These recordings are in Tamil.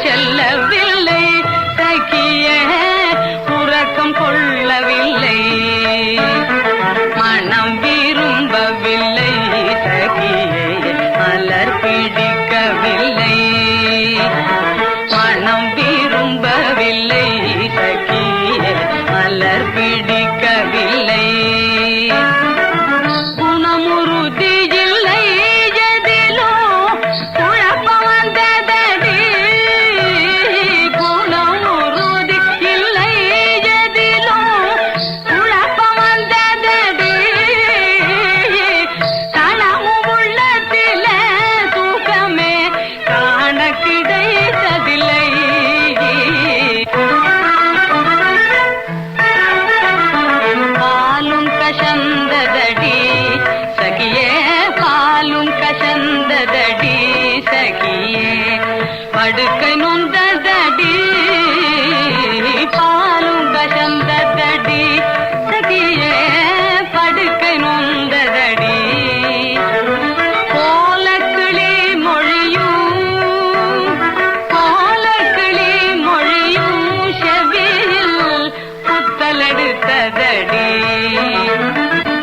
செல்லவில்லை சகிய உறக்கம் கொள்ளவில்லை மனம் விரும்பவில்லை சகியே மலர் பிடிக்கவில்லை மனம் விரும்பவில்லை சகியே மலர் பிடிக்கவில்லை குணமுறுதி இல்லை எதிலோ குழப்பம் வந்ததடி குணமுறுதி இல்லை எதிலோ குழப்பம் வந்ததடி கணமும் உள்ளத்தில தூக்கமே காண கிடைத்ததில்லை பாலும் கசந்ததடி சகியே பாலும் கசந்ததடி சகியே படுக்கை நொந்ததடி பாலும் கசந்ததடி சகியே படுக்கை நொந்ததடி கோலக்கிளி மொழியும் செவியில் புத்தலெடுத்ததடி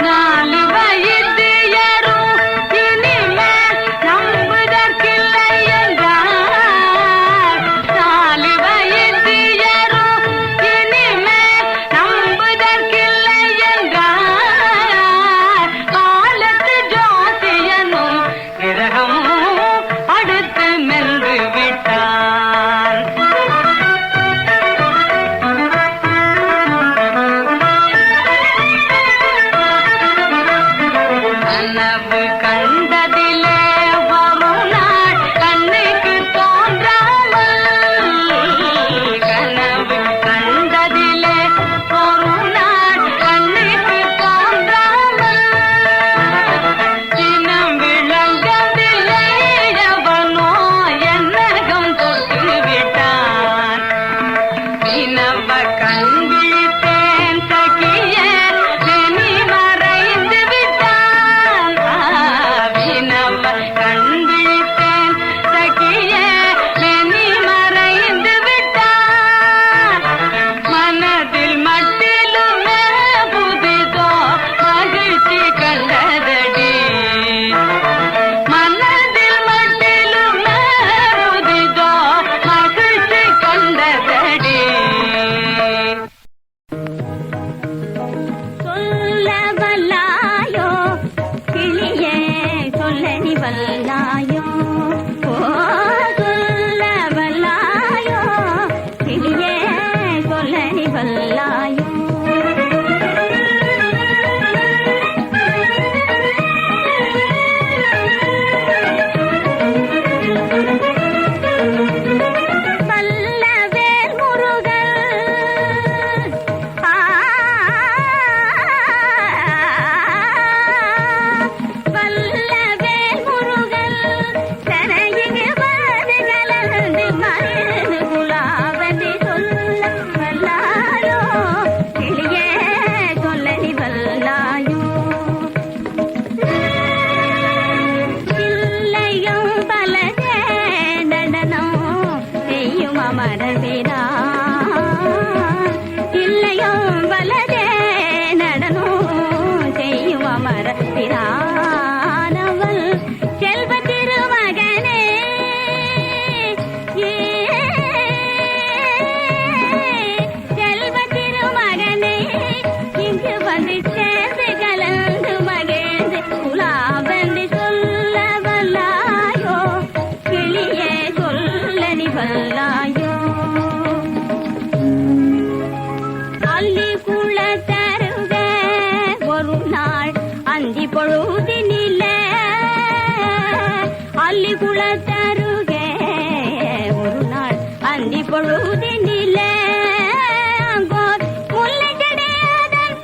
நாலு வயதியரும் இனிமேல் நம்புதற்கில்லை என்றார் நாலு வயதியரும் இனிமேல் நம்புதற்கில்லை என்றார் காலத்து ஜோசியனும் கிரகமும் அடுத்து மென்று விட்டான் கனவு கண்டதிலே வரும் நாள் கண்ணுக்கு தோன்றாமல் கனவு கண்டதிலே வரும் நாள் கண்ணுக்கு தோன்றாமல் இனம் விளங்கவில்லை எவனோ என்னகம் தொட்டு விட்டான் வினவ கண் விழித்தேன் சகிய நெனி மறைந்து விட்டான் வினவ கண் விழித்தேன் சகிய நெனி மறைந்து விட்டான் மனதில் மட்டிலுமே புதிதோ மகிழ்ச்சி கண்டதடி மனதில் மட்டிலுமே புதிதோ மகிழ்ச்சி கண்டதடி சொல்ல வல்லாயோ கிளியே சொல்ல நீ வல்லாயோ ஓ சொல்ல வல்லாயோ கிளியே சொல்ல நீ வல்லாயோ வல்லவேல் முருகன் வல்லவேல் முருகன் தரையிங்கு வந்து கலந்து மறைந்து குலாவதி சொல்ல வல்லாயோ கிளியே சொல்ல நீ வல்லாயோ இல்லையும் பலதே நடனம் செய்யும் அமரர் வீரான் இல்லையும் பலதே நடனம் செய்யும் அமரர் வீரானவள் செல்வ திருமகனே செல்வ திருமகனே இங்கு வந்து சேர்ந்து கலந்து மகிழ்ந்து குலாவந்து சொல்ல வல்லாயோ கிளியே சொல்ல நீ வல்லாயோ அள்ளி குளத்தருக ஒரு நாள் அந்தி பொழுதினில அள்ளி குளத்தருக ஒரு நாள் அந்தி பொழுதினில அங்கோர் முல்லைச்செடியதன்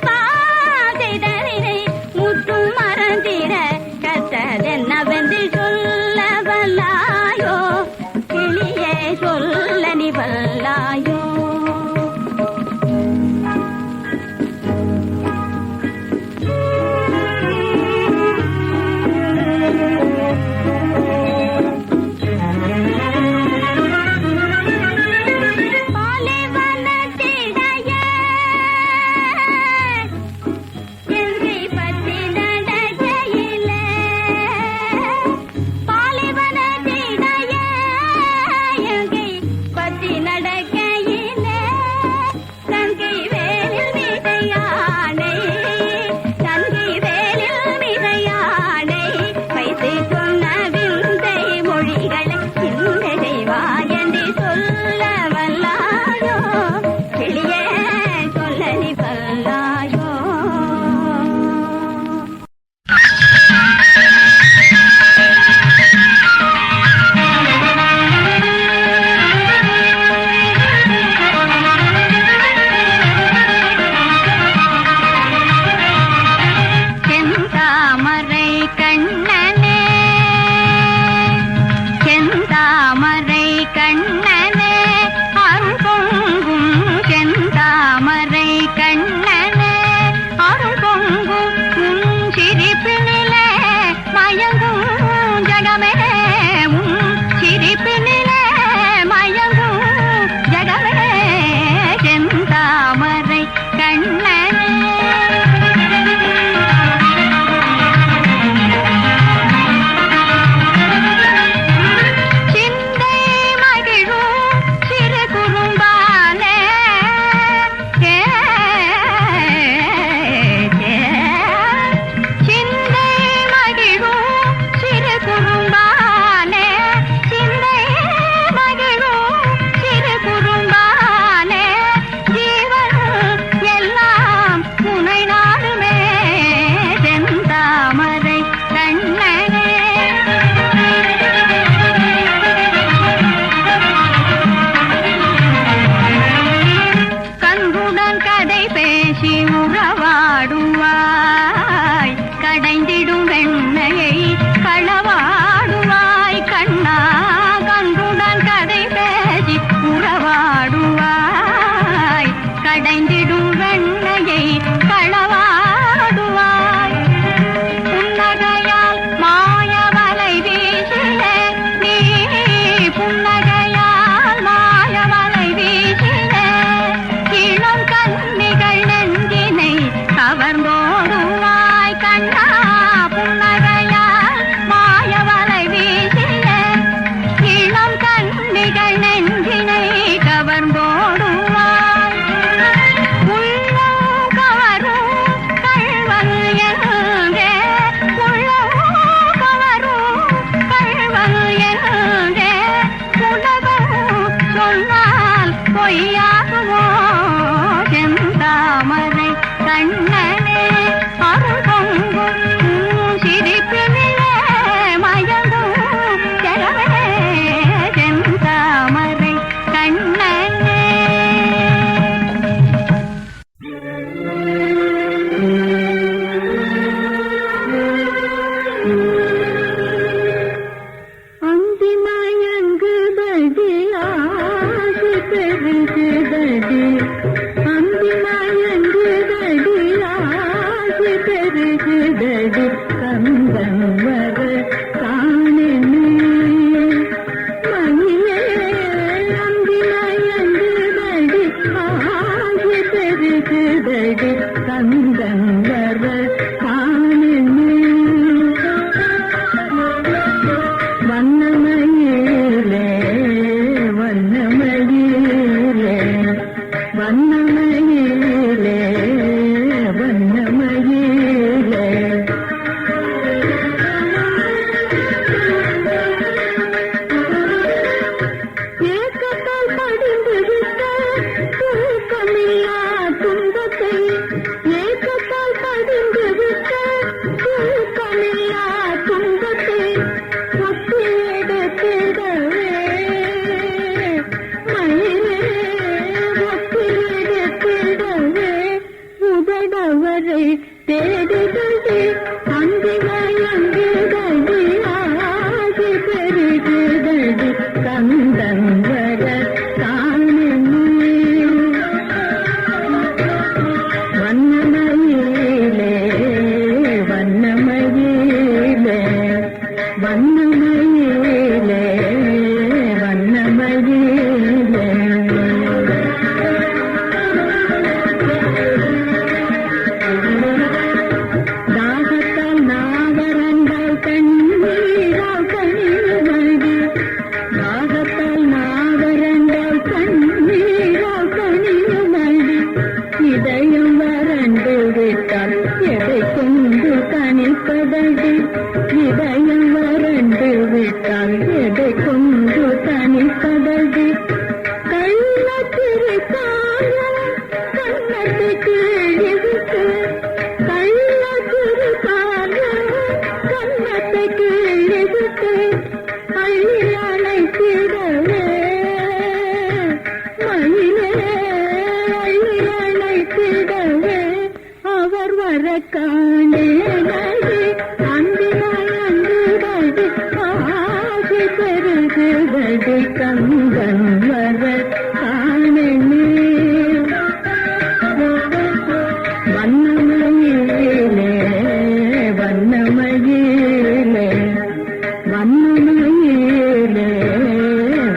பாதைதனை முற்றும் மறந்திட கத்ததென்னவென்று சொல்ல வல்லாயோ கிளியே சொல்ல நீ வல்லாயோ வண்ணமயிலே வண்ணமயிலே தாகத்தால் நாவரங்கள் கண்ணீரால் கனிமடி தாகத்தால் நாவரங்கள் கண்ணீரால் கனிமடி இதயம் வறண்டு விட்டால் எதை கொண்டு தனிப்பதடி இதயம் வறண்டு விட்டால் எதை கொண்டு தனிப்பதடி கள்ளத்திருக்காயம் கண்ணத்தை கீழிவிட்டு கள்ளத்திருக்காயம் கண்ணத்தை கீழிவிட்டு அள்ளி அணைத்திடவே மயிலே அள்ளி அணைத்திடவே அவர் வர காணேனடி அன்பினாய் அன்புடடி ஆசி பெருகுவடி கந்தன் வர காணனே வண்ணமயிலே வண்ணமயிலே வண்ணமயிலே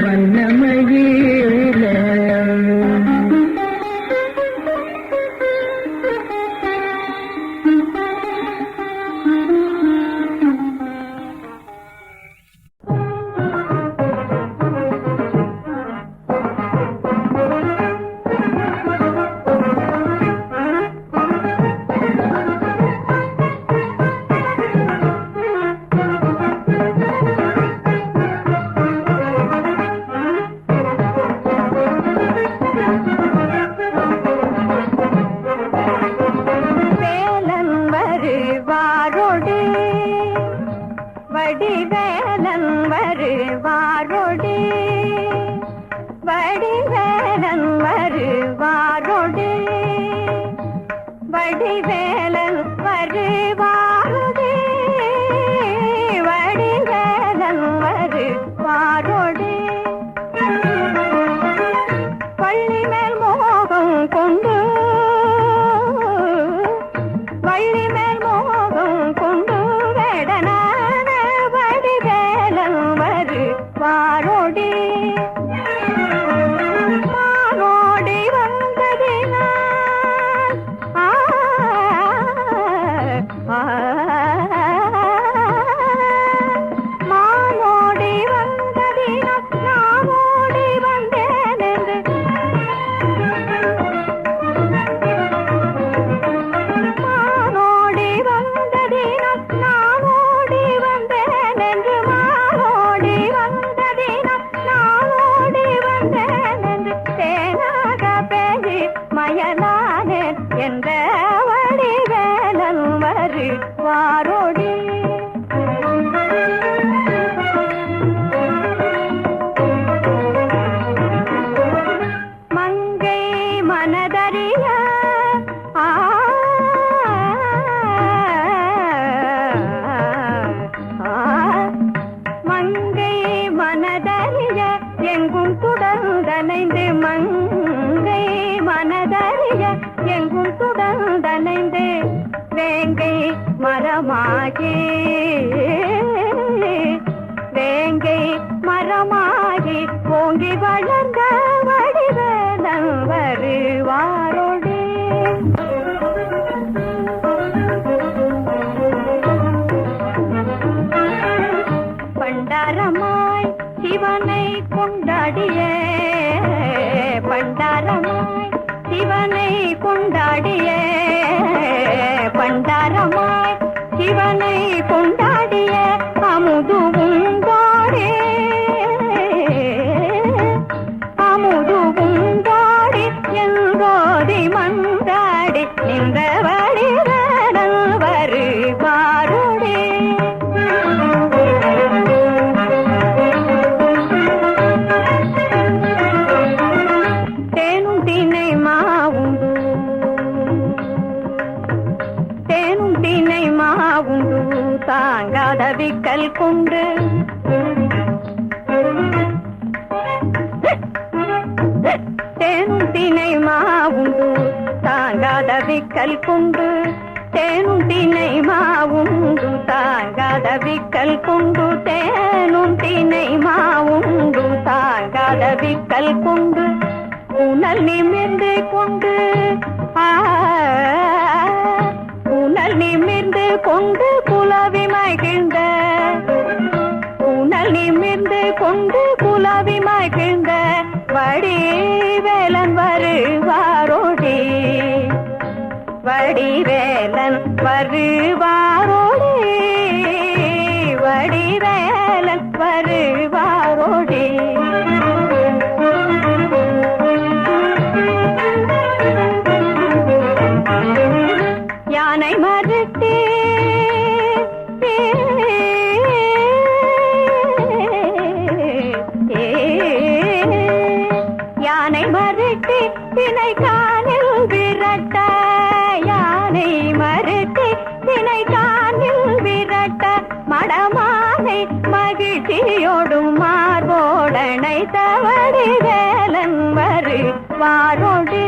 வண்ணமயிலே வேலன் வருவாரோடு வடிவேலன் வருவாரோடு வடிவேலன் வருவாரோடு வடிவேலன் வருவாரோடு வடிவேலன் வருவாரோடு பள்ளி மேல் மோகம் கொண்டு வள்ளி மேல் மோகம் கொண்டு வேடனான வடிவேலன் வருவாரோடி மானோடி வந்ததினால் மானோடி வந்ததினால் நாமோடி வந்தேன் என்று மானோடி வந்ததினால் நாமோடி வந்தேன் என்று மானோடி வந்ததினால் நாமோடி வந்தேன் என்று தேனாக பேசி மயலானேன் என்ற வடிவேலன் வருவாரோடி மங்கை மனதறிய மங்கை மனதறிய எங்கும் தொடர்ந்தனைந்து மங்கை மனதறிய எங்கும் தொடர்ந்தனைந்து வேங்கை மரமாகி வேங்கை மரமாகி ஓங்கி வளர்ந்த வடிவேலன் வருவாரோடு பண்டாரமாய் சிவனை கொண்டாடிய பண்டாரமாய் சிவனை கொண்டாடிய பண்டாரமாய் சிவனை கொண்டாடிய அமுது உண்டாடே அமுது உண்டாடி எங்கோதி மந்தாடி இந்த வடிவேலன் வருவாரோடே தேனும் தினை மாவுண்டு தேனும் தினை மாவுண்டு தாங்காத விக்கல் கொண்டு தேனும் தினை மாவுண்டு தாங்காத விக்கல் கொண்டு தேனும் தினை மாவுண்டு தாங்காத விக்கல் கொண்டு விக்கல் கொண்டு புனல் நிமிர்ந்து கொண்டு புனல் நிமிர்ந்து கொண்டு குலவி மகிழ்ந்த புனல் நிமிர்ந்து கொண்டு குலவி மகிழ்ந்த வடிவேலன் வருவாரோடி வடிவேலன் வருவாரோடி வடிவேலன் வருவாரோடி யானை மறுத்தே யானை மறுத்தி தினை காணில் விரட்ட யானை மறுத்தி தினை காணில் விரட்ட மடமானை மகிழ்ச்சியோடும் மார்போடனை தவடி வேலன் வருவாரோடு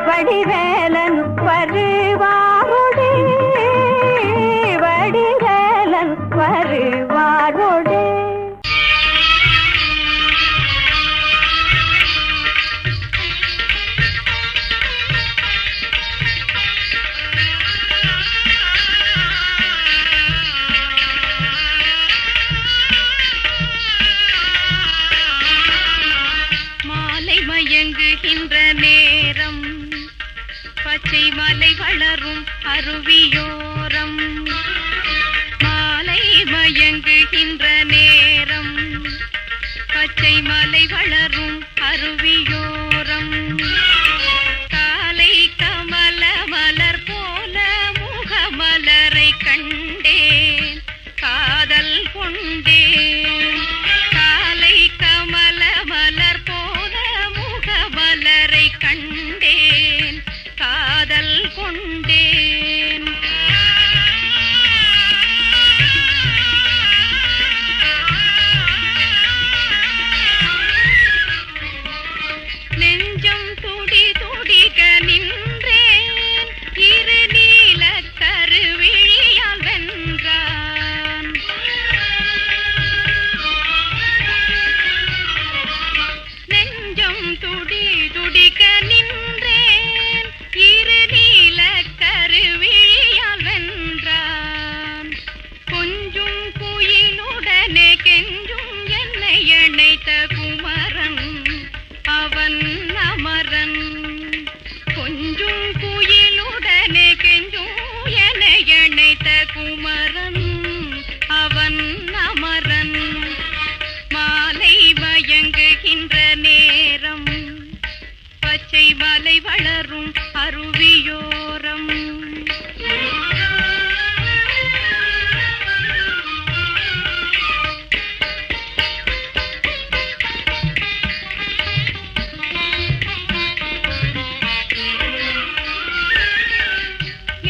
வடிவேலன் வருவாரோடு வடிவேலன் வருவாரோடு மாலை மயங்குகின்ற நேரம் பச்சை மலை வளரும் அருவியோரம் மாலை மயங்குகின்ற நேரம் பச்சை மலை வளரும் அருவியோரம் காலை கமல மலர் போல முகமலரை கண்டேன் காதல் கொண்டேன் காலை கமல மலர் போல முகமலரை கண்டேன் காதல் கொண்டேன் நெஞ்சம் துடி துடிக்க நின்றேன் இரு நீல கருவிழியால் வென்றான் நெஞ்சம் துடி துடிக்க நின்றேன் இரு நீல கருவிழியால் வென்றான் கொஞ்சும் குயிலுடனே கெஞ்சும் என்னை இணைத்த குமரன் அவன் அமரன் கொஞ்சும் குயிலுடனே கெஞ்சும் என்னை இணைத்த குமரன் அவன் அமரன் மாலை மயங்குகின்ற நேரம் பச்சை மலை வளரும் அருவியோரம்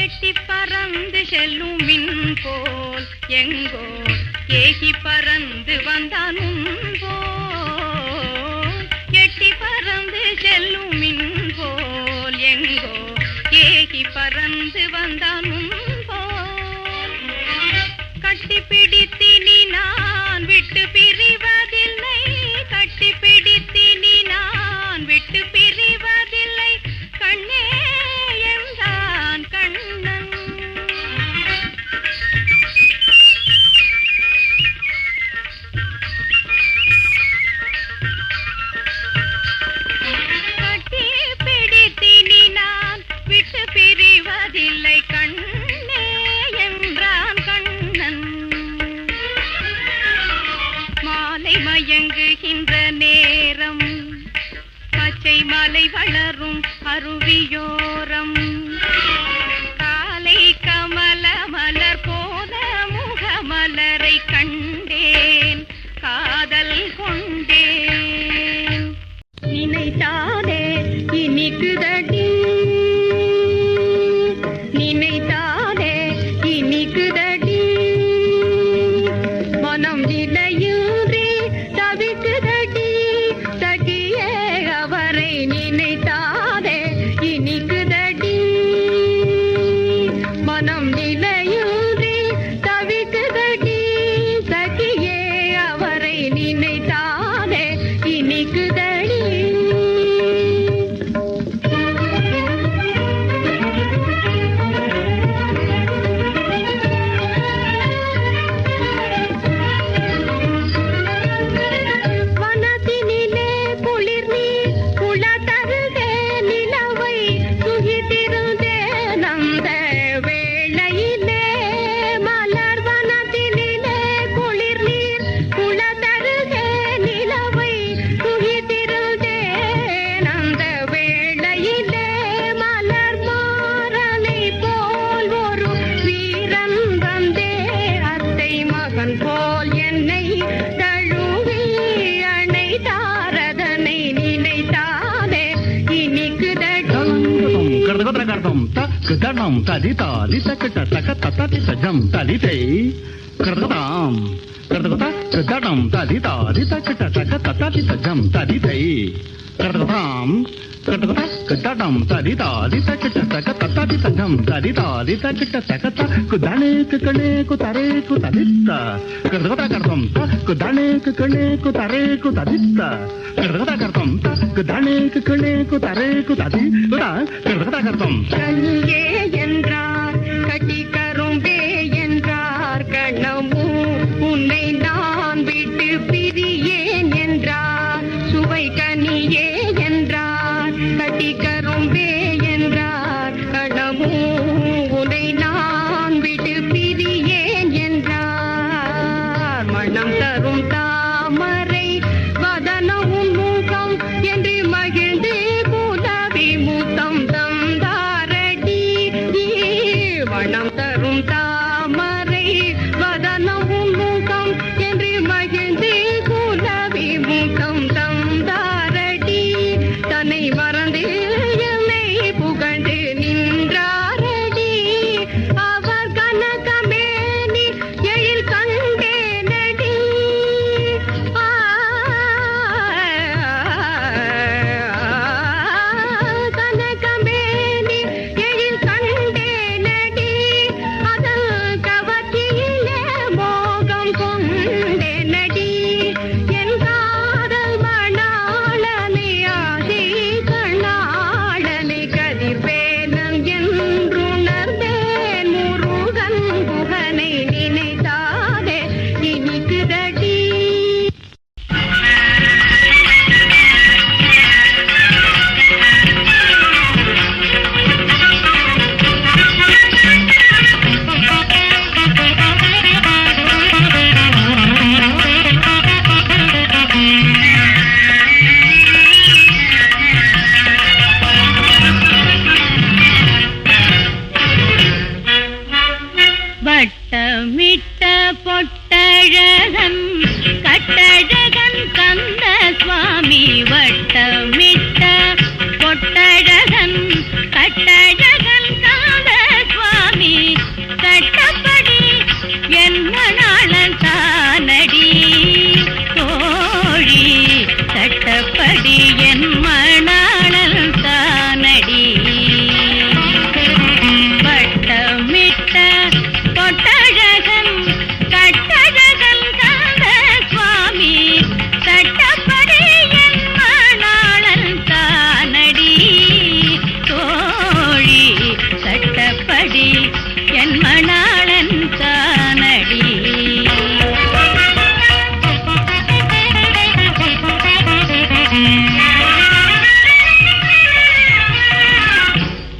எட்டி பறந்து செல்லும் மின் போல் எங்கோ ஏகி பறந்து வந்தான் போல் எட்டி பறந்து செல்லும் மின் போல் எங்கோ ஏகி பறந்து வந்தான் போல் கட்டி பிடித்தினி நான் விட்டு பிரிவதில்லை கட்டி பிடித்தினி நான் விட்டு பிரிவதில்லை கண்ணே என்றான் கண்ணன் கட்டி பிடித்தினி நான் விட்டு பிரிவதில்லை கண்ணே என்றான் கண்ணன் மாலை மயங்குகின்ற நேரம் பச்சை மலை வளரும் அருவியோரம் காலை கமல மலர் போல முகமலரை கண்டேன் காதல் கொண்டேன் நினைத்தாதே இனிக்குதடி நினைத்தாதே இனிக்குதடி மனம் நிலையூறி தவிக்குதடி சகியே அவரை நினைத்தாதே இனிக்குதடி கதடம் ததிதா திதகிட்ட தக தததித ஜம் ததிதை கிருததாம் கிருதகத கதடம் ததிதா திதகிட்ட தக தததித ஜம் ததிதை கிருததாம் கிருதகத கதடம் ததிதா திதகிட்ட தக தததித ஜம் ததிதா திதகிட்ட தக த குதனே குகனே குதரே குததித்த கிருதகத கர்தம் த குதனே குகனே குதரே குததித்த கிருதகத கர்தம் த குதனே குகனே குதரே குததி கிருதகத கர்தம் கங்கே என்றார் கட்டி கரும்பே என்றார் கண்ணமோ உன்னை நான் விட்டு பிரியேன் என்றார் சுவை கனியே என்றார் கட்டி கரும்பே என்றார் கண்ணமோ உன்னை நான் விட்டு பிரியேன் என்றார் மனம் தரும் தாமரை வதனமும் முகம் என்று மகிழ்ந்து குலவி முத்தம் தந்தாரடி வனம் தரும் தாமரை வதனமும் முகம் என்று மகிழ்ந்து குலவி முத்தம் தந்தாரடி தன்னை மறந்து என்னை புகழ்ந்து நின்றாரடி அவர் கனகமேனி எழில் கண்டேனடி கனகமேனி எழில் கண்டேனடி அதன் கவர்ச்சியிலே மோகம் கொண்டேனடி என் காதல் மணாளனை ஆதி கண்ணாளனை கதிர்வேலன் என்றுணர்ந்தேன் முருகன் குகனை நினைத்தாலே இனிக்குதடி வட்டமிட்ட பொட்டழகன் கட்டழகன் கந்த சுவாமி வட்டமிட்ட பொட்டழகன் கட்டழகன் கந்த சுவாமி கட்டப்படி என் மணாளன் தானடி தோழி கட்டப்படி என் மணாளன் தானடி வட்டமிட்ட பொட்டழகன் கட்டழகன் கந்த சுவாமி சட்டப்படி என் மணாளன் தானடி தோழி சட்டப்படி என் மணாளன் தானடி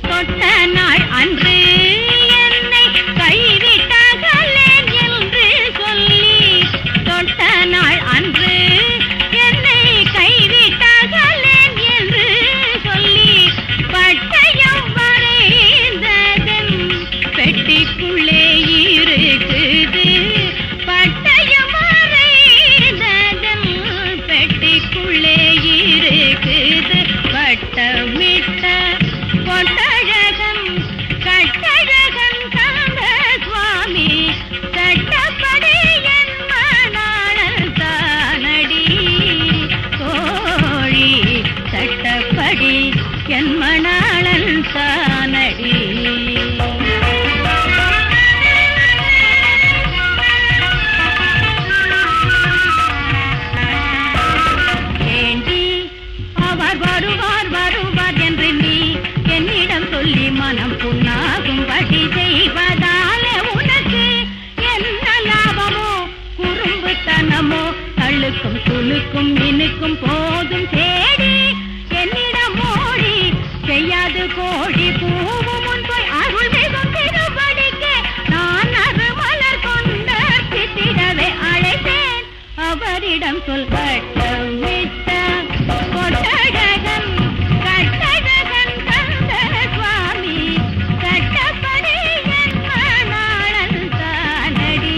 தொட்ட நாள் அன்று என்னை கைவிட்டாகலேன் என்று சொல்லி தொட்ட நாள் அன்று என்னை கைவிட்டாகலேன் என்று சொல்லி பட்டயம் வரைந்ததன் பெட்டிக்குள்ளே இருக்குது பட்டயம் வரைந்ததன் பெட்டிக்குள்ளே இருக்குது வட்டமிட்ட பொட்டழகன் கட்டழகன் கந்த சுவாமி சட்டப்படி என் மணாளன் தானடி தோழி சட்டப்படி என் மணாளன் தானடி ஏண்டி அவர் வருவார் வருவார் என்று நீ என்னிடம் சொல்லி மனம் புண்ணாகும்படி செய்வதாலே உனக்கு என்ன லாபமோ குறும்புத்தனமோ தள்ளுக்கும் துளுக்கும் மினுக்கும் போதும் தேடி என்னிடம் ஓடி செய்யாது கோழி பூவும் முன் போய் அருள் மிகும் திருப்படிக்கு நான் அருமலர் கொண்ட சித்திடவே அழைத்தேன் அவரிடம் சொல் வட்டமிட்ட பொட்டழகன் கட்டழகன் கந்த சுவாமி சட்டப்படி என் மணாளன் தானடி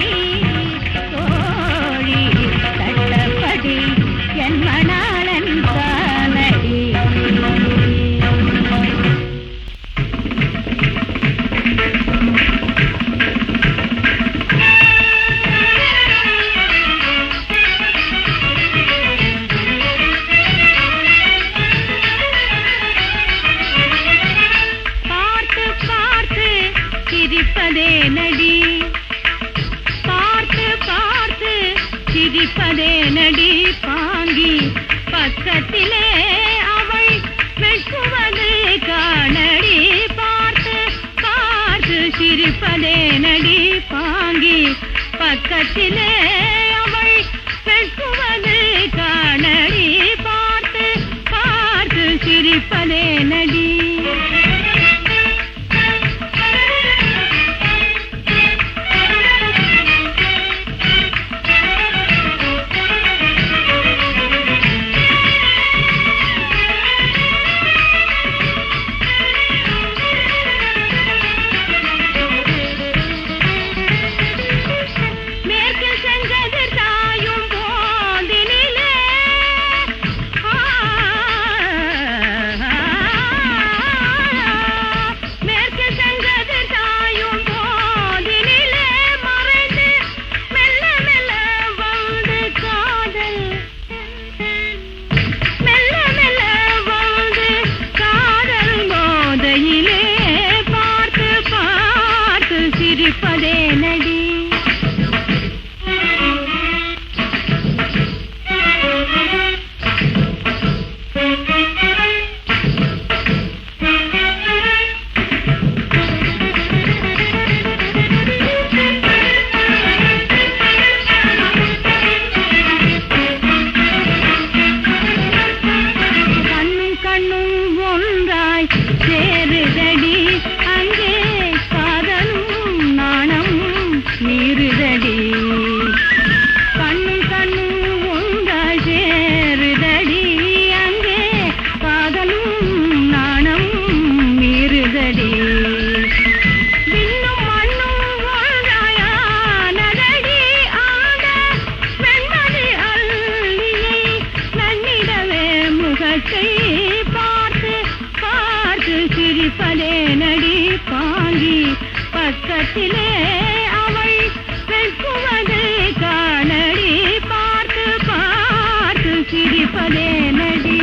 தோழி சட்டப்படி என் மணாளன் தானடி சிரிப்பதே நடி பாங்கி பக்கத்திலே அவள் வெட்டுவது காணடி பார்த்து பார்த்து சிரிப்பதே நடி பாங்கி பக்கத்திலே அவள் வெட்டுவது காணடி பார்த்து பார்த்து சிரிப்பதே நடி சிரிப்பதே நடி கண்ணும் கண்ணும் ஒன்றாய் சேருதடி அங்கே காதலும் நாணமும் நீருதடி கண்ணும் கண்ணும் ஒன்றாய் சேருதடி அங்கே காதலும் நாணமும் நீருதடி விண்ணும் மண்ணும் ஒன்றாயானதடி ஆட வெண்மதி அள்ளியை நன்னிடவே முகத்தை பார்த்து பார்த்து சிரிப்பதே நடி பாங்கி பக்கத்திலே அவள் வெட்டுவது காணடி பார்த்து பார்த்து சிரிப்பதே நடி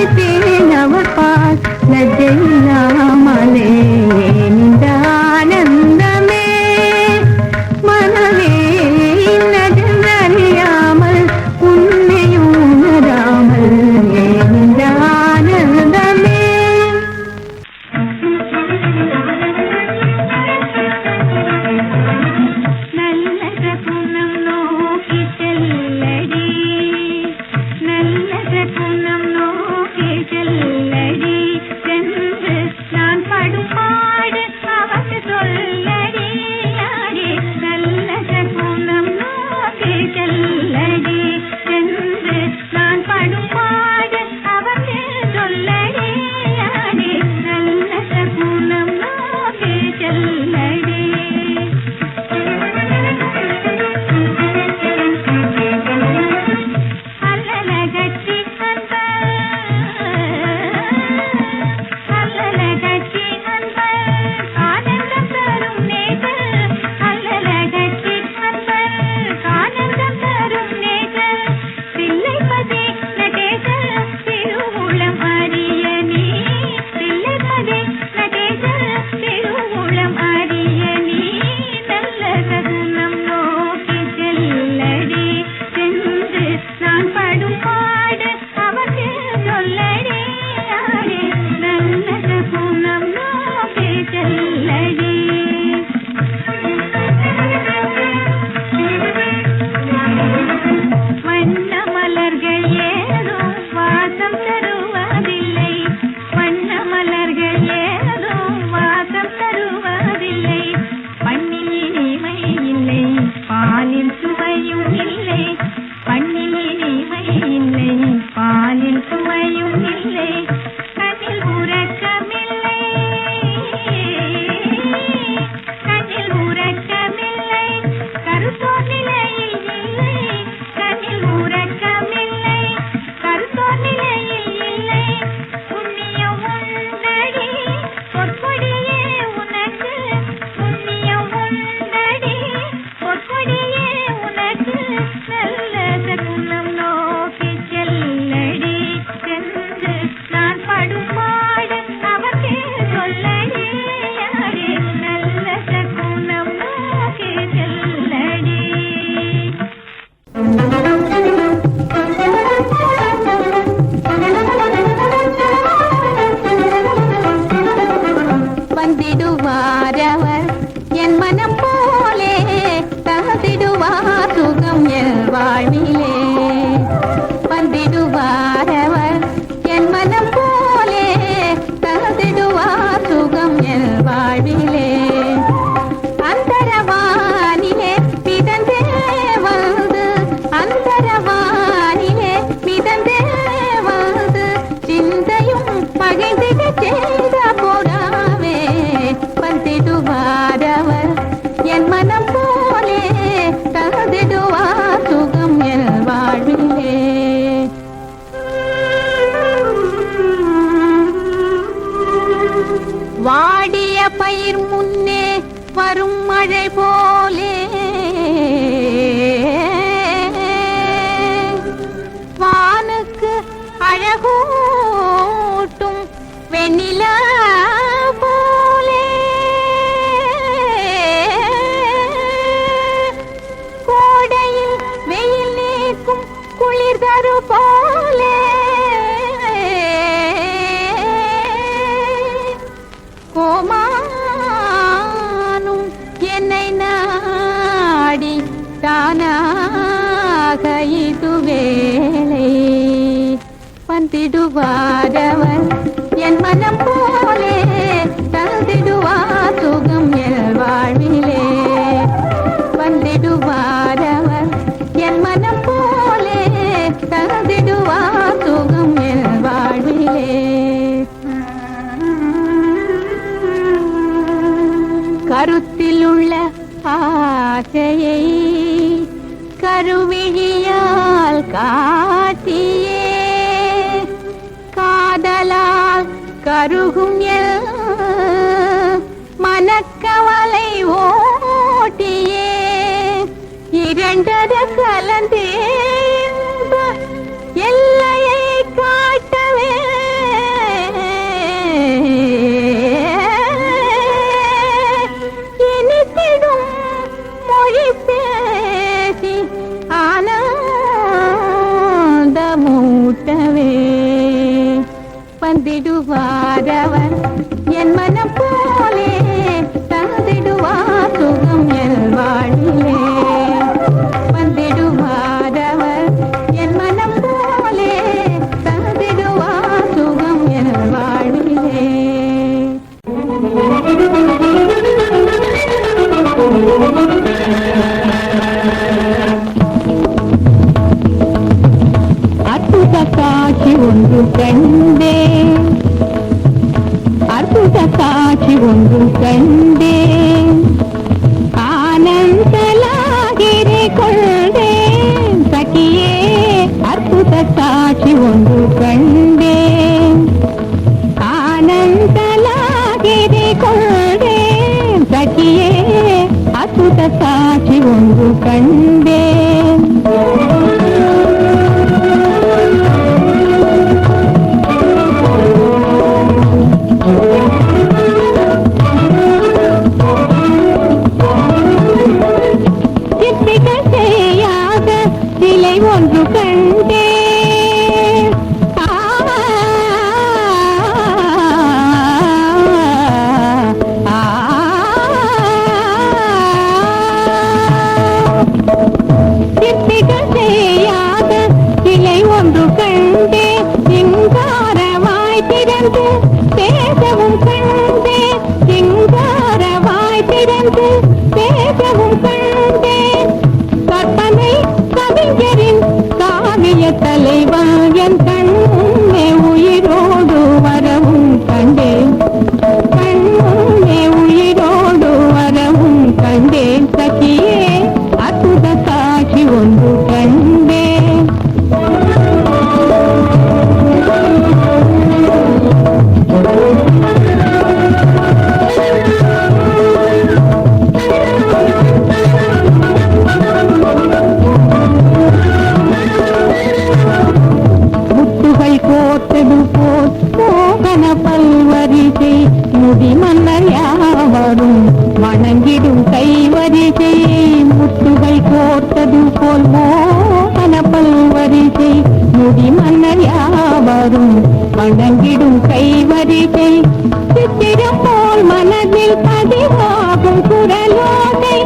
வைத்தேன் அவர் பால் லஜ்ஜையில்லாமலே இந்த ஆனந்தமே மனமே இன்னதென்றறியாமல் உன்னையும் உணராமல் இந்த ஆனந்தமே. நல்ல குணம் நோக்கி செல்லடி நல்ல குணம் நோக்கி செல்லடி சென்று நான் படும் பாடு அவக்கு சொல்லடி அடி நல்ல குணம் நோக்கி செல்லடி சென்று நான் படும் பாடு அவக்கு சொல்லடி அடி நல்ல குணம் நோக்கி செல்லடி. வாடிய பயிர் முன்னே வரும் மழை போலே வானுக்கு அழகூட்டும் வெண்ணிலா போலே கோடையில் வெயில் நீக்கும் குளிர் தரு போலே கோமானும் என்னை நாடி தானாக இது வேலை வந்திடுவாரவர் என் மனம் போலே தந்திடுவார் சுகம் என் வாழ்விலே வந்திடுவாரவர் என் மனம் போலே தந்திடுவார் சுகம் என் வாழ்விலே. கருத்தில் உள்ள ஆசையை கருவிழியால் காட்டியே காதலால் கருகும் மனக்கவலை ஓட்டியே இரண்டர கலந்தே எல்லையை காட்டவே வந்திடுவாரவர் என் மனம் போலே தந்திடுவார் சுகம் என் வாழ்விலே. வந்திடுவாரவர் என் மனம் போலே தந்திடுவார் சுகம் என் வாழ்விலே. அற்புத காட்சி ஒன்று கண்டே, அற்புத காட்சி ஒன்று கண்டே, ஆனந்தலாகிரே கொண்டே சகியே. அற்புத காட்சி ஒன்று கண்டே, ஆனந்தலாகிரே கொண்டே சகியே. அற்புத காட்சி ஒன்று கண்டே. சிலை ஒன்று கண்டே, சிற்பிகள் செய்யாத சிலை ஒன்று கண்டே. சிங்காரவாய் திறந்து பேசவும் கண்டே, சிங்காரவாய் திறந்து பேசவும் கண்டே. கற்பனை கவிஞரின் காவிய தலைவன் என் கண்ணே உயிரோடு வரவும் கண்டேன், கண்ணே உயிரோடு வரவும் கண்டேன் சகியே. அற்புத காட்சி ஒன்று கண்டேன். கோர்த்தது போல் மோகன பல்வரிசை முடி மன்னர் யாவரும் வணங்கிடும் கைவரிசை. முத்துகள் கோர்த்தது போல் மோகன பல்வரிசை முடி மன்னர் யாவரும் வணங்கிடும் கைவரிசை. சித்திரம் போல் மனதில் பதிவாகும் குரலோசை,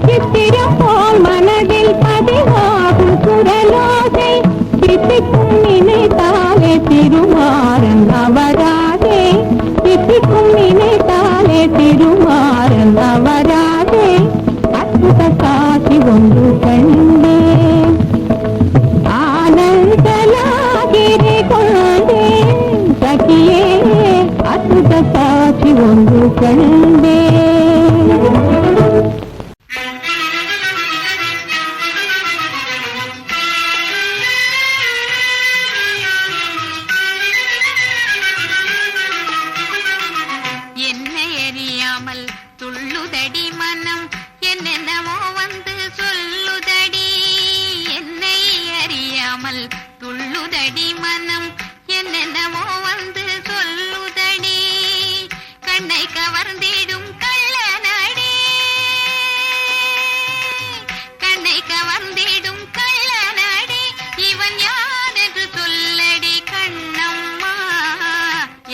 சித்திரம் போல் மனதில் பதிவாகும் குரலோசை. தித்திக்கும் நினைத்தாலே திருமாறன் அவராதே, தித்திக்கும் நினைத்தாலே திருமாறன் அவராதே. அற்புத காட்சி ஒன்று கண்டே, ஆனந்தலாகிரே கொண்டே சகியே. அற்புத காட்சி ஒன்று கண்டே. துள்ளுதடி மனம் என்னென்னவோ வந்து சொல்லுதடி. என்னை அறியாமல் துள்ளுதடி மனம் என்னென்னவோ வந்து சொல்லுதடி. கண்ணை கவர்ந்திடும் கள்ளனடி, கண்ணை கவர்ந்திடும் கள்ளனடி. இவன் யார் என்று சொல்லடி கண்ணம்மா.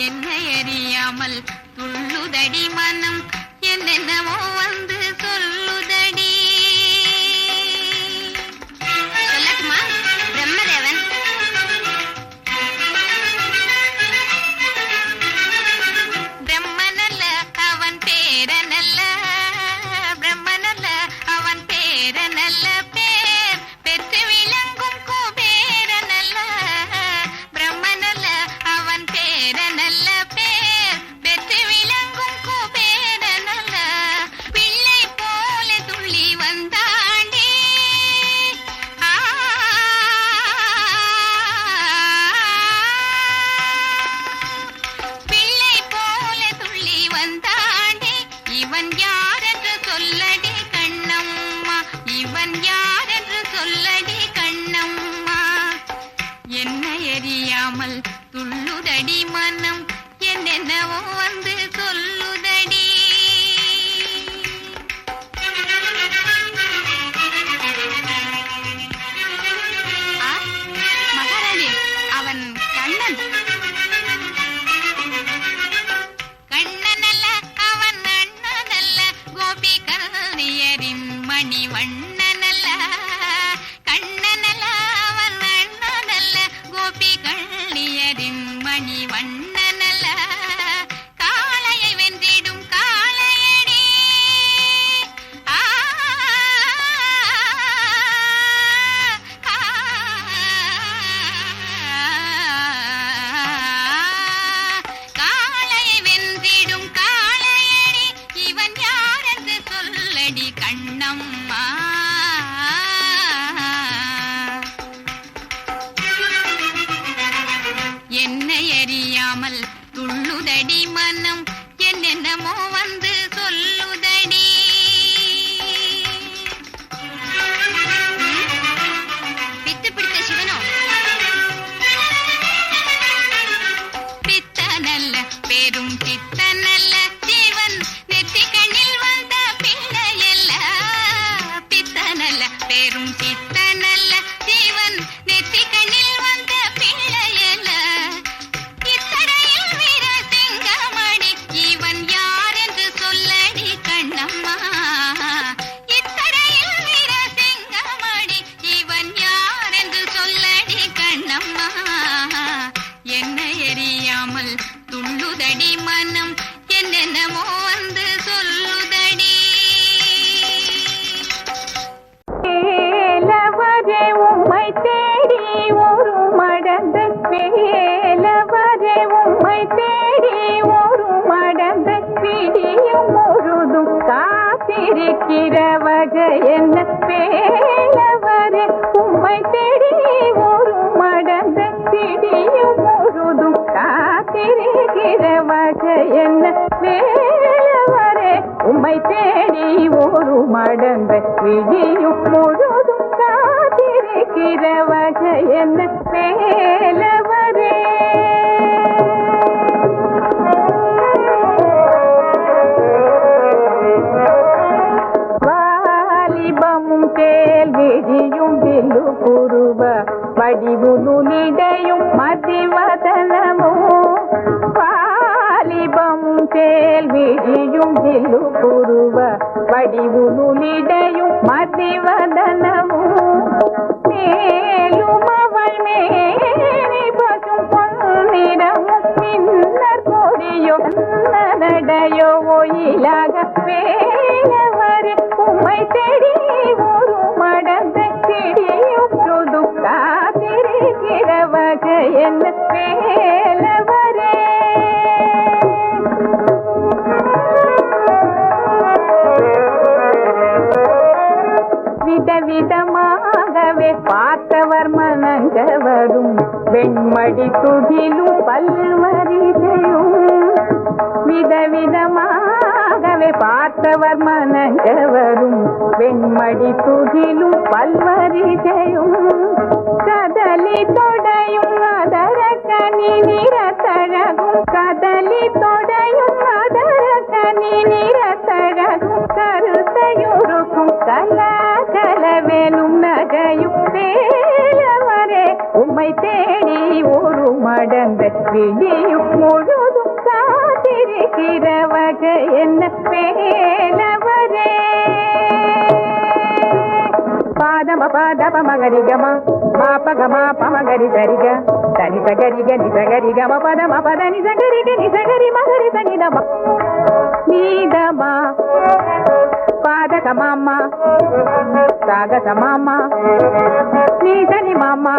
என்னை அறியாமல் துள்ளுதடி மனம் என்னென்னவோ வந்து சொல்லுதடி. சொல்லட்டுமா? பிரம்மதேவன் பிரம்மனல்ல அவன் பேரனல்ல, பிரம்மனல்ல அவன் பேரனல்ல. பேர் பெற்று விளங்கும் குபேரனல்ல, பிரம்மனல்ல அவன் பேரனல்ல. பேர் பெற்று விளங்கும் குபேரனல்ல. பிள்ளை போல துள்ளி வந்தாண்டி, பிள்ளை போல துள்ளி வந்தாண்டி. இவன் யார் என்று சொல்லடி கண்ணம்மா, இவன் யார் என்று சொல்லடி கண்ணம்மா. என்னை அறியாமல் துள்ளுதடி மனம் என்னென்னவோ வந்து சொல்லுதடி. மகாராணி அவன் கண்ணன். வண்ணனல்ல கண்ணனல்ல அவன் அண்ணனல்ல கோபிகள் நியரின் மணி வண்ணனல்ல காளையை வென்றிடும் காளையடி காளையை வென்றிடும் காளையடி இவன் யாரென்று சொல்லடி கண்ணம்மா என்னை அறியாமல் துள்ளுதடி மனம் என்னென்னமோ வந்து சொல்லுதடி பித்து பிடித்த சிவனோ பித்தனல்ல பெரும் பித்தனல்ல சிவன் நெற்றி கண்ணில் வந்த பிள்ளையல்ல பித்தனல்ல பெரும் பித்தனல்ல சிவன் நெற்றி கண்ணில் வந்த பிள்ளையல்ல இத்தரையில் வீர சிங்கமணி இவன் யார் என்று சொல்லடி கண்ணம்மா இத்தரையில் வீர சிங்கமணி இவன் யார் என்று சொல்லடி கண்ணம்மா என்னை எறியாமல் துள்ளுதடி மனம் என்னென்னமோ வந்து சொல்லுதடி வேலவரே உம்மை தேடி ஒரு மடந்த வேலவரே உம்மை தேடி ஒரு மடந்த பிடியும் முழுதும் காத்திருக்கிற வகை என்ன வேலவரே உம்மை தேடி ஒரு மடந்த பிடியும் முழுதும் காத்திருக்கிற வகை என்ன வேலவரே உம்மை தேடி ஒரு மடந்த விழியும் முழுதும் காத்திருக்கிற வகை என்ன வேலவரே வாலிபமும் தேல் விழியும் வில்லு குருவ வடிவுலிடையும் மதிவதனமும் வாலிபமும் தேல் விழியும் வில்லு குருவ வடிவுலிடையும் மதிவதனமும் மேலும் அவள் மேனி பசும் பொன்னிடமும் மின்னர் கொடியோ நடையோ ஒயிலாக வேலவரே உம்மை தேடி ஒரு மடந்த கிடியும் புது காத்திருக்கிற வகை என்ன வேலவரே விதவிதமாகவே பார்த்தவர் மனங்கவரும் வெண்மடி துகிலும் பல்வரிசையும் விதவிதமாகவே பார்த்தவர் மனங்கவரும் வெண்மடி துகிலும் பல்வரிசையும் கதலி தொடையும் அதர கனி நிறத்தழகும் கதலி தொடையும் அதர கனி நிறத்தழகும் கருத்தையுருக்கும் கலவேலும் நகையும் வேலவரே உம்மை தேடி ஒரு மடந்த விழியும் முழுதும் காத்திருக்கிற வகை என்ன வேலவரே பாதம பாதப மகரிகம மாபகம பமகரி சரிக தனி சகரிக நிசகரிகம பதம பத நிசகரிக நிசகரி மகரி சனிதம நீதமா பாதக மாமா சாகத மாமா நீதனி மாமா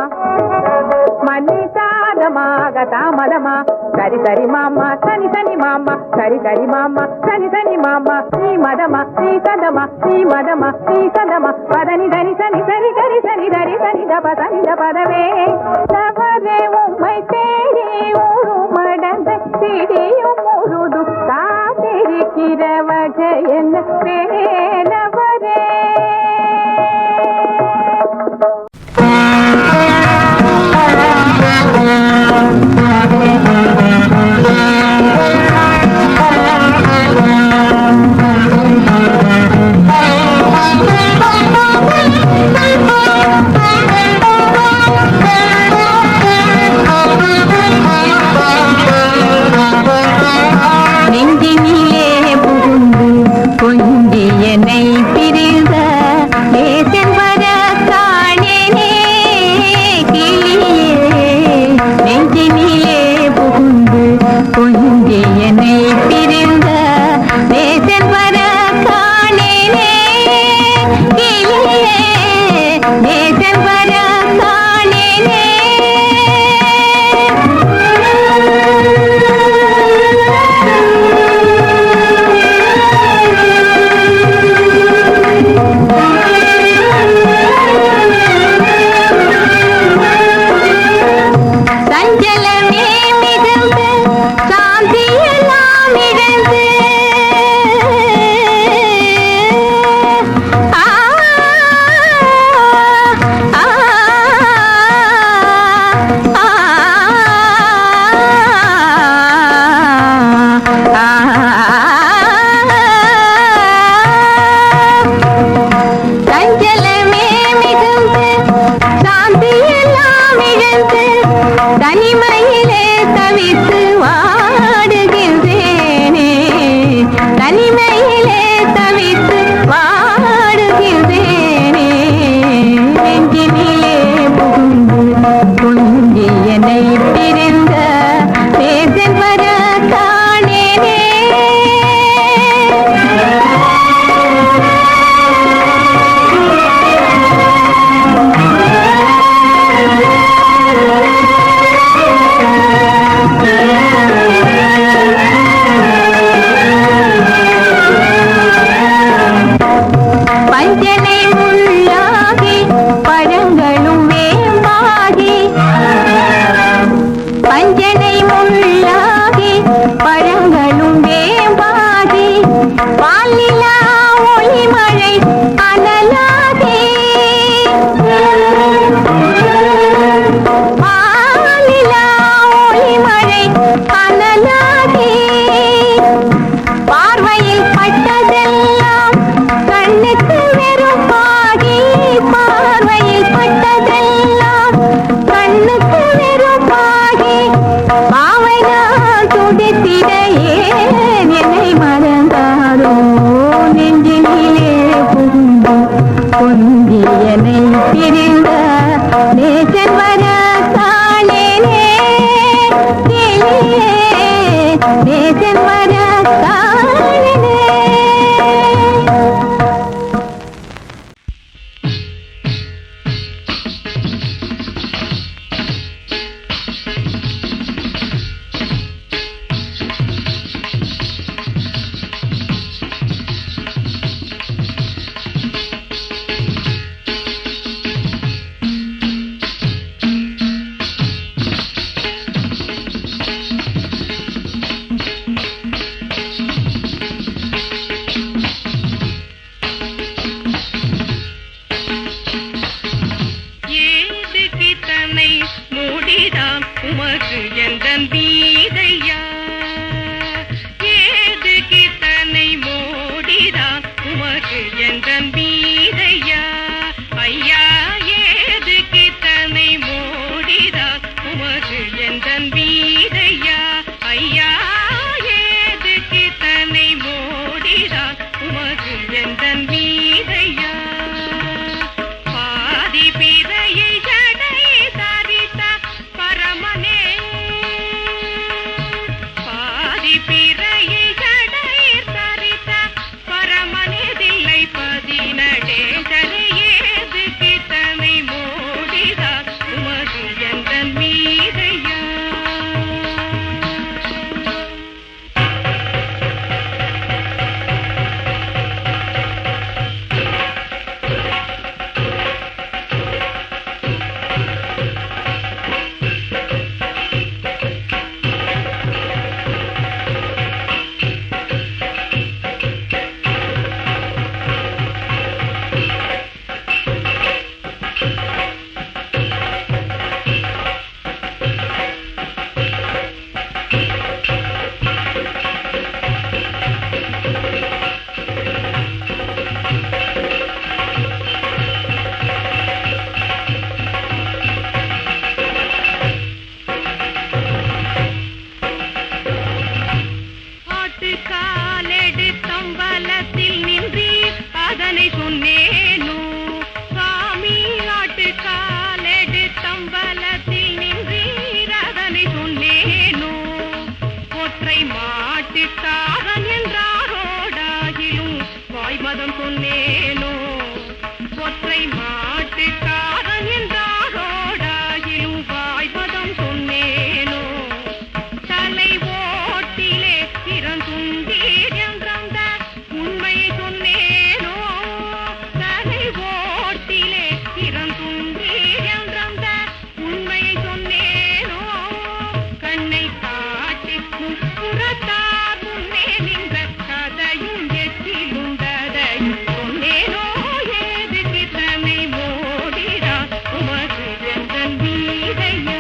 மணி சாதமாக தாமதமா சரி சரி மாமா சனி சனி மாமா சரி சரி மாமா சனி சனி மாமா நீ மதமா நீ சதமா நீ மதமா நீ சதமா பதனி தனி சனி சரி கரி சனி தரி சனி தப பதவே தவறே உம்மை தேடி ஒரு மடந்த சிடியும் முழுது காத்திருக்கிற வகை என்ன வேலவரே மழை அனலாதே ஆலிலா ஒளி மழை அனலாதே பார்வையில் பட்டதெல்லாம் கண்ணுக்கு வெறுப்பாகி பார்வையில் பட்டதெல்லாம் கண்ணுக்கு வெறுப்பாகி பாவை நான் துடித்திட ஏன் என்னை மறந்தாரோ நெஞ்சினிலே புகுந்து பொங்கி என்னை பிரிந்த நேசன் வர காணேனே நேசன் வர காணேனே. ஏதுக்கு தன்னை மூடிதான் உமக்கு எந்தன் வீதையா ஏதுக்கு தன்னை மூடிதான் உமக்கு எந்தன் வீதையா ஐயா ஏதுக்கு தன்னை மூடிதான் உமக்கு எந்தன் வீதையா ஐயா ஏதுக்கு தன்னை மூடிதான் உமக்கு எந்தன் வீதையா பாதி பிறையை ஜடை தரித்த பரமனே பாதி பிறையை ஜடை தரித்த பரமனதில்லை பதினடேசரை ஏதுக்கு தன்னை மூடிதார் உமது எந்தன் மீதையா ஆட்டுக்காலெடுத்தம்பலத்தில் நின்றீர் அதனை சொன்னேனோ சாமி ஆட்டுக்காலெடுத்தம்பலத்தில் நின்றீர் அதனை சொன்னேனோ ஒற்றை மாட்டுக்காரன் என்றாரோடாகிலும் வாய்மதம் சொன்னேனோ ஒற்றை மாட்டுக்காரன் என்றாரோடாகிலும் வாய்மதம் சொன்னேனோ தலை ஓட்டிலே பிறந்துண்டீர் என்றந்த உண்மையை சொன்னேனோ தலை ஓட்டிலே பிறந்துண்டீர் என்றந்த உண்மையை சொன்னேனோ கண்ணை காட்டி முப்புறத்தார் முன்னே நின்ற கதையும் எச்சிலுண்டதையும் சொன்னேனோ ஏதுக்கு தன்னை மோடிரா உமது எந்தன் வீதையா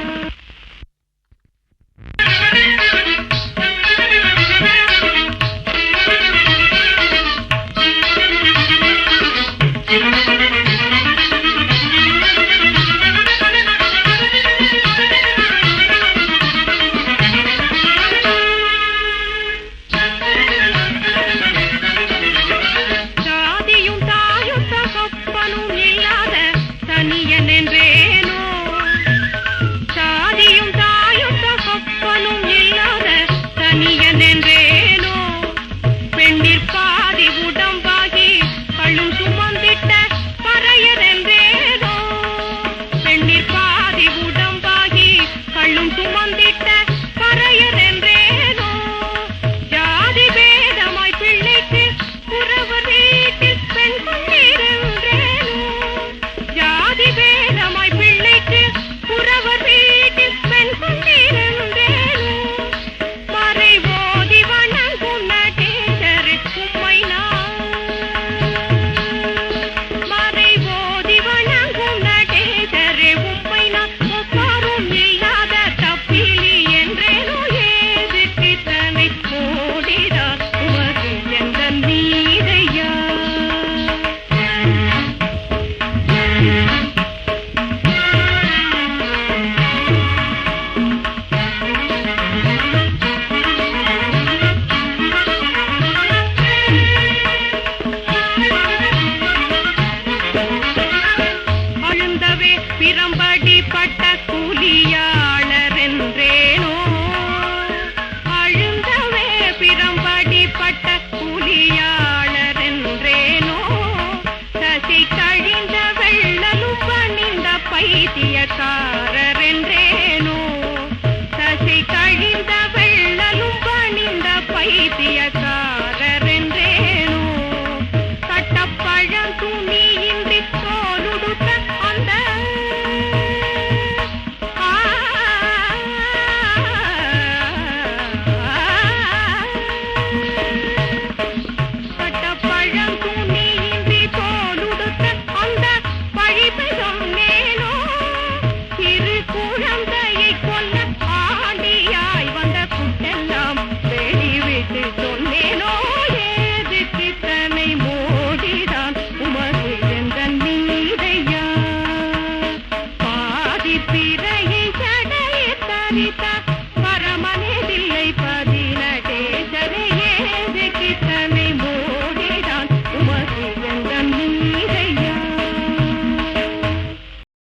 வைத்திய